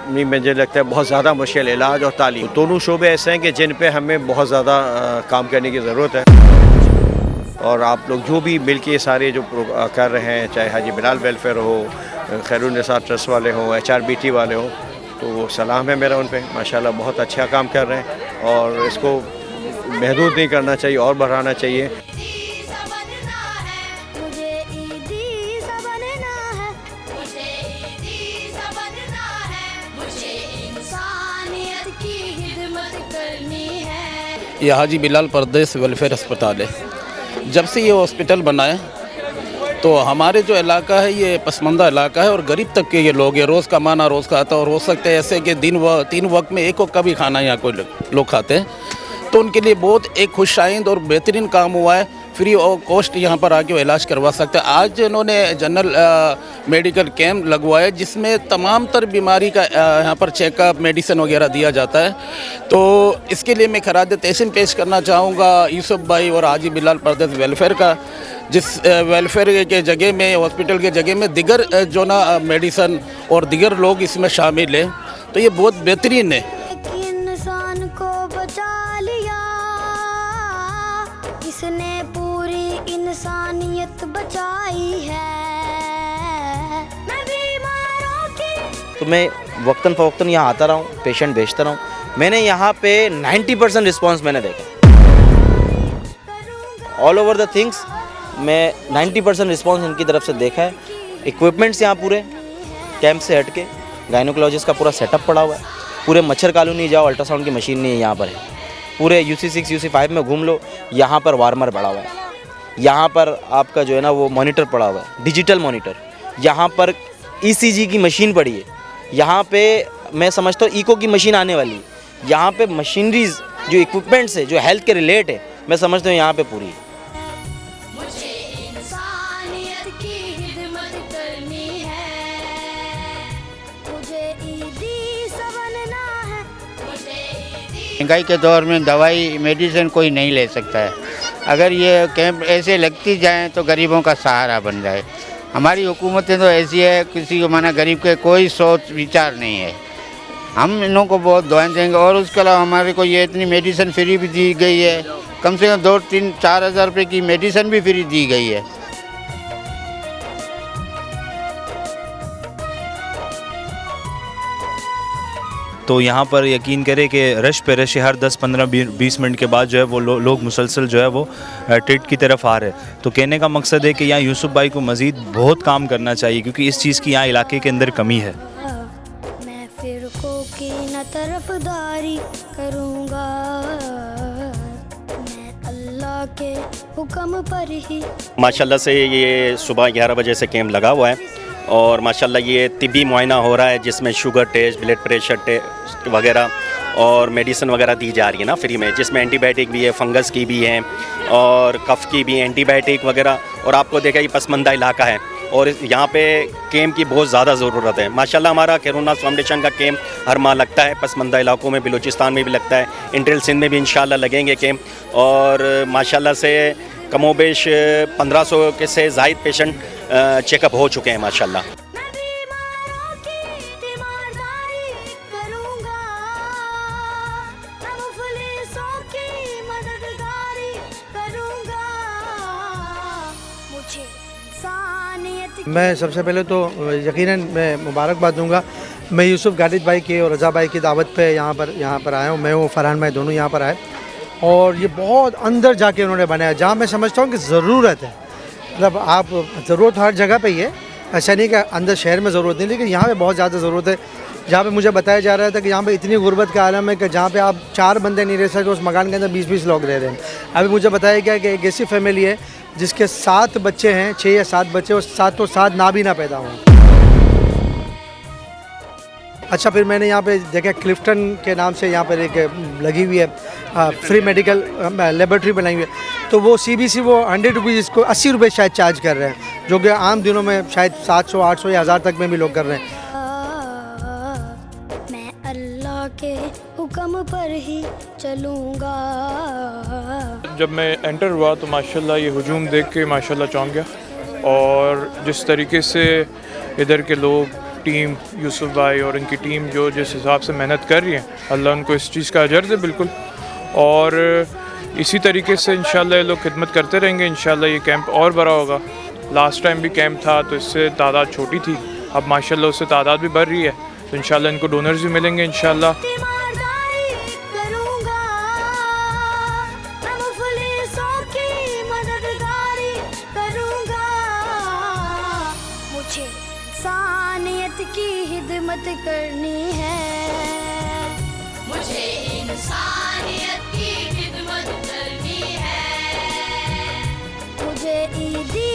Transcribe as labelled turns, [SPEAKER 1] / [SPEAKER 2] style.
[SPEAKER 1] में मुझे लगता है बहुत ज़्यादा मुश्किल इलाज और तालीम, दोनों शोबे ऐसे हैं कि जिन पे हमें बहुत ज़्यादा काम करने की ज़रूरत है। और आप लोग जो भी मिल के सारे जो कर रहे हैं, चाहे हाजी बिलाल वेलफेयर हो, खैरुन्निसा ट्रस्ट वाले हों, HRBT वाले हों, तो सलाम है मेरा उन पे। माशाल्लाह बहुत अच्छा काम कर रहे हैं और इसको महदूद नहीं करना चाहिए और बढ़ाना चाहिए।
[SPEAKER 2] ये हाजी बिलाल परदेस वेलफेयर अस्पताल है। जब से ये हॉस्पिटल बना है तो हमारे जो इलाका है ये पसमानदा इलाका है और गरीब तबके के लोग हैं। रोज़ कमाना रोज़ खाता और हो सकते हैं ऐसे कि तीन वक्त में एक वक्त का भी खाना यहाँ कोई लोग खाते हैं, तो उनके लिए बहुत एक खुशाइंद और बेहतरीन काम हुआ है। फ्री ऑफ कॉस्ट यहाँ पर आके वो इलाज करवा सकते हैं। आज इन्होंने जनरल मेडिकल कैंप लगवाया जिसमें तमाम तर बीमारी का यहाँ पर चेकअप मेडिसिन वगैरह दिया जाता है। तो इसके लिए मैं खराज तहसीन पेश करना चाहूँगा यूसुफ भाई और हाजी बिलाल परदेस वेलफेयर का, जिस वेलफेयर के जगह में हॉस्पिटल के जगह में दिगर जो ना मेडिसिन और दिगर लोग इसमें शामिल हैं, तो ये बहुत बेहतरीन है।
[SPEAKER 3] इंसान को बचा लिया, इसने पूरी इंसानियत बचाई है। मैं बीमारों की
[SPEAKER 4] तो मैं वक्तन फ़वक्तन यहाँ आता रहा हूँ, पेशेंट भेजता रहा हूँ। मैंने यहाँ पे 90% रिस्पांस मैंने देखा। ऑल ओवर द थिंग्स मैं 90% रिस्पांस इनकी तरफ से देखा है। इक्विपमेंट्स यहाँ पूरे कैंप से हट के गायनोकोलॉजिस्ट का पूरा सेटअप पड़ा हुआ है। पूरे मच्छर कॉलोनी जाओ, अल्ट्रासाउंड की मशीन नहीं है यहाँ पर है। पूरे UC6 UC5 में घूम लो, यहाँ पर वार्मर पड़ा हुआ है। यहाँ पर आपका जो है ना वो मॉनिटर पड़ा हुआ है, डिजिटल मॉनिटर। यहाँ पर ECG की मशीन पड़ी है। यहाँ पे मैं समझता हूँ इको की मशीन आने वाली है। यहाँ पे मशीनरीज जो इक्विपमेंट्स है जो हेल्थ के रिलेट है, मैं समझता हूँ यहाँ पे पूरी है।
[SPEAKER 5] महंगाई के दौर में दवाई मेडिसिन कोई नहीं ले सकता है। अगर ये कैंप ऐसे लगती जाएं तो गरीबों का सहारा बन जाए। हमारी हुकूमतें तो ऐसी है, किसी को माना गरीब के कोई सोच विचार नहीं है। हम इन्हों को बहुत दुआएं देंगे। और उसके अलावा हमारे को ये इतनी मेडिसिन फ्री भी दी गई है, कम से कम 2-3-4 हज़ार रुपये की मेडिसिन भी फ्री दी गई है।
[SPEAKER 6] तो यहाँ पर यकीन करें कि रश पे रश हर 10-15-20 मिनट के बाद जो है वो लोग मुसलसल जो है वो ट्रीट की तरफ आ रहे हैं। तो कहने का मकसद है कि यहाँ यूसुफ भाई को मज़ीद बहुत काम करना चाहिए क्योंकि इस चीज़ की यहाँ इलाके के अंदर कमी है।
[SPEAKER 3] मैं फिरकों की न तरफदारी करूँगा, मैं अल्लाह के हुक्म पर ही।
[SPEAKER 7] माशाल्लाह से ये सुबह 11 बजे से कैंप लगा हुआ है और माशाल्लाह ये तिब्बी मुआयना हो रहा है जिसमें sugar test, blood pressure test वगैरह और मेडिसिन वगैरह दी जा रही है ना फ्री में, जिसमें एंटीबायोटिक भी है, फंगस की भी है और कफ़ की भी एंटीबायोटिक वगैरह। और आपको देखा ये पसमंदा इलाका है और यहाँ पे कैंप की बहुत ज़्यादा ज़रूरत है। माशाल्लाह हमारा खैरुन्निसा फाउंडेशन का कैंप हर माह लगता है, पसमंदा इलाकों में, बलूचिस्तान में भी लगता है, इंटेल सिंध में भी इंशाल्लाह लगेंगे कैंप। और माशाल्लाह से कमोबेश 1500 के से ज़ायद पेशेंट चेकअप हो चुके हैं माशाल्लाह।
[SPEAKER 8] मैं सबसे पहले तो यकीनन मैं मुबारकबाद दूंगा। मैं यूसुफ गालिद भाई की और रज़ा भाई की दावत पे यहाँ पर आया हूँ। मैं वो फरहान भाई दोनों यहाँ पर आए और ये बहुत अंदर जाके उन्होंने बनाया, जहाँ मैं समझता हूँ कि ज़रूरत है। मतलब आप ज़रूरत हर जगह पे ही है, ऐसा नहीं कि अंदर शहर में ज़रूरत नहीं, लेकिन यहाँ पे बहुत ज़्यादा ज़रूरत है। जहाँ पे मुझे बताया जा रहा था कि यहाँ पे इतनी गुर्बत का आलम है कि जहाँ पे आप 4 बंदे नहीं रह सकते, उस मकान के अंदर 20-20 लोग रह रहे हैं। अभी मुझे बताया गया कि एक ऐसी फैमिली है जिसके 7 बच्चे हैं, 6 या 7 बच्चे, और 7 नाबीना पैदा हुए। अच्छा, फिर मैंने यहाँ पे देखा क्लिफ्टन के नाम से यहाँ पर एक लगी हुई है फ्री मेडिकल लेबोरेटरी बनाई हुई है। तो वो CBC वो 100 रुपीज़, इसको 80 रुपये शायद चार्ज कर रहे हैं, जो कि आम दिनों में शायद 700, 800 या 1000 तक में भी लोग कर रहे हैं।
[SPEAKER 3] मैं अल्लाह के हुक्म पर ही चलूँगा।
[SPEAKER 9] जब मैं एंटर हुआ तो माशाल्लाह ये हुजूम देख के माशाल्लाह चौंक गया। और जिस तरीके से इधर के लोग टीम यूसुफ भाई और इनकी टीम जो जिस हिसाब से मेहनत कर रही है, अल्लाह उनको इस चीज़ का अजर दे बिल्कुल। और इसी तरीके से इंशाल्लाह ये लोग खिदमत करते रहेंगे। इंशाल्लाह ये कैंप और बड़ा होगा। लास्ट टाइम भी कैंप था तो इससे तादाद छोटी थी, अब माशाल्लाह उससे तादाद भी बढ़ रही है, तो इंशाल्लाह इनको डोनर्स भी मिलेंगे इंशाल्लाह।
[SPEAKER 3] मुझे इंसानियत की खिदमत करनी है, मुझे इंसानियत की खिदमत करनी है, मुझे ईदी